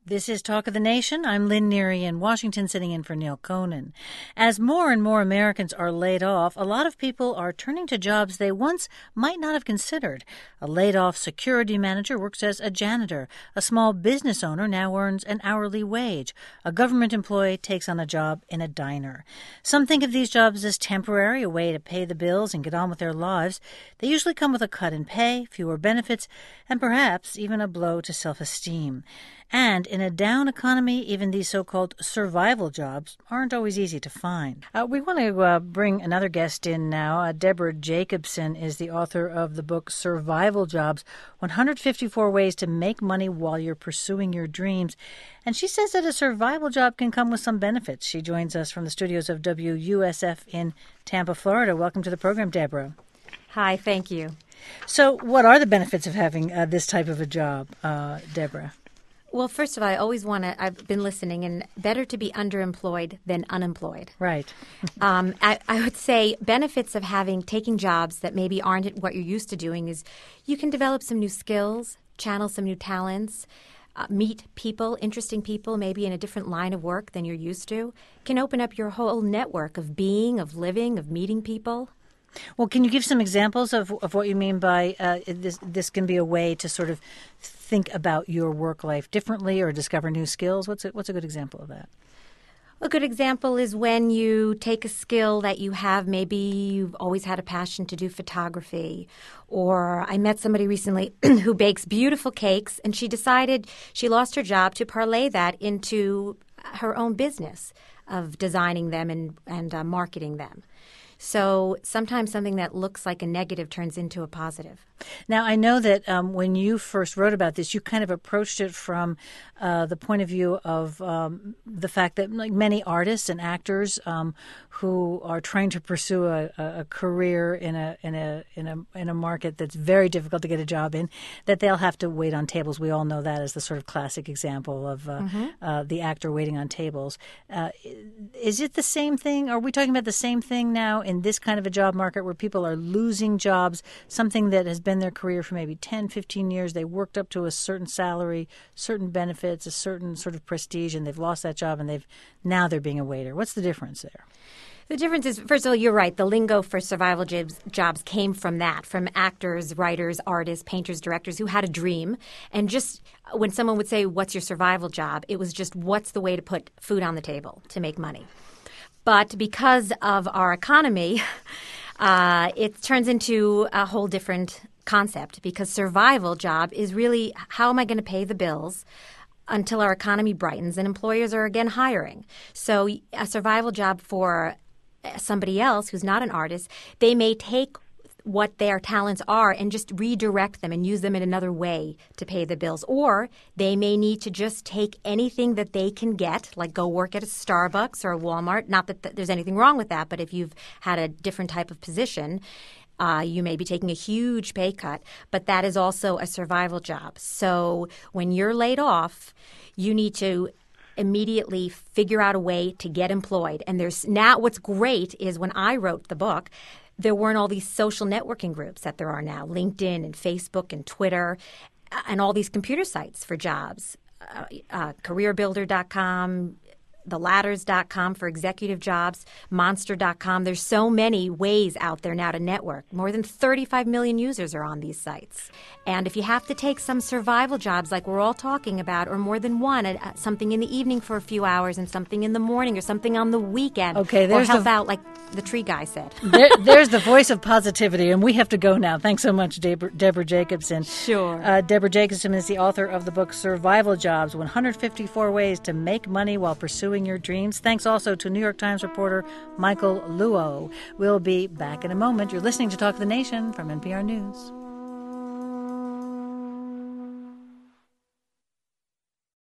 This is Talk of the Nation. I'm Lynn Neary in Washington, sitting in for Neil Conan. As more and more Americans are laid off, a lot of people are turning to jobs they once might not have considered. A laid-off security manager works as a janitor. A small business owner now earns an hourly wage. A government employee takes on a job in a diner. Some think of these jobs as temporary, a way to pay the bills and get on with their lives. They usually come with a cut in pay, fewer benefits, and perhaps even a blow to self-esteem. And in a down economy, even these so-called survival jobs aren't always easy to find. We want to bring another guest in now. Deborah Jacobson is the author of the book Survival Jobs, 154 Ways to Make Money While You're Pursuing Your Dreams. And she says that a survival job can come with some benefits. She joins us from the studios of WUSF in Tampa, Florida. Welcome to the program, Deborah. Hi, thank you. So what are the benefits of having this type of a job, Deborah? Well, first of all, I've been listening, and better to be underemployed than unemployed. Right. I would say benefits of taking jobs that maybe aren't what you're used to doing is you can develop some new skills, channel some new talents, meet people, interesting people, maybe in a different line of work than you're used to. Can open up your whole network of being, of living, of meeting people. Well, can you give some examples of what you mean by this can be a way to sort of think about your work life differently or discover new skills? What's a good example of that? A good example is when you take a skill that you have. Maybe you've always had a passion to do photography. Or I met somebody recently who bakes beautiful cakes, and she decided she lost her job to parlay that into her own business of designing them and marketing them. So sometimes something that looks like a negative turns into a positive. Now, I know that when you first wrote about this, you kind of approached it from the point of view of the fact that like many artists and actors who are trying to pursue a career in a market that's very difficult to get a job in, that they'll have to wait on tables. We all know that as the sort of classic example of the actor waiting on tables. Is it the same thing? Are we talking about the same thing now in this kind of a job market where people are losing jobs, something that has been their career for maybe 10, 15 years. They worked up to a certain salary, certain benefits, a certain sort of prestige, and they've lost that job, and now they're being a waiter. What's the difference there? The difference is, first of all, you're right. The lingo for survival jobs came from that, from actors, writers, artists, painters, directors who had a dream. And just when someone would say, what's your survival job, it was just what's the way to put food on the table to make money. But because of our economy, it turns into a whole different concept, because survival job is really how am I going to pay the bills until our economy brightens and employers are again hiring. So a survival job for somebody else who's not an artist, they may take what their talents are and just redirect them and use them in another way to pay the bills. Or they may need to just take anything that they can get, like go work at a Starbucks or a Walmart. Not that there's anything wrong with that, but if you've had a different type of position, you may be taking a huge pay cut, but that is also a survival job. So when you're laid off, you need to immediately figure out a way to get employed. And what's great is when I wrote the book, there weren't all these social networking groups that there are now, LinkedIn and Facebook and Twitter, and all these computer sites for jobs, careerbuilder.com, theladders.com for executive jobs, monster.com. There's so many ways out there now to network. More than 35 million users are on these sites. And if you have to take some survival jobs like we're all talking about, or more than one, something in the evening for a few hours and something in the morning or something on the weekend, or help out like the tree guy said. There's the voice of positivity, and we have to go now. Thanks so much, Deborah Jacobson. Sure. Deborah Jacobson is the author of the book Survival Jobs, 154 Ways to Make Money While Pursuing Your Dreams. Thanks also to New York Times reporter Michael Luo. We'll be back in a moment. You're listening to Talk of the Nation from NPR News.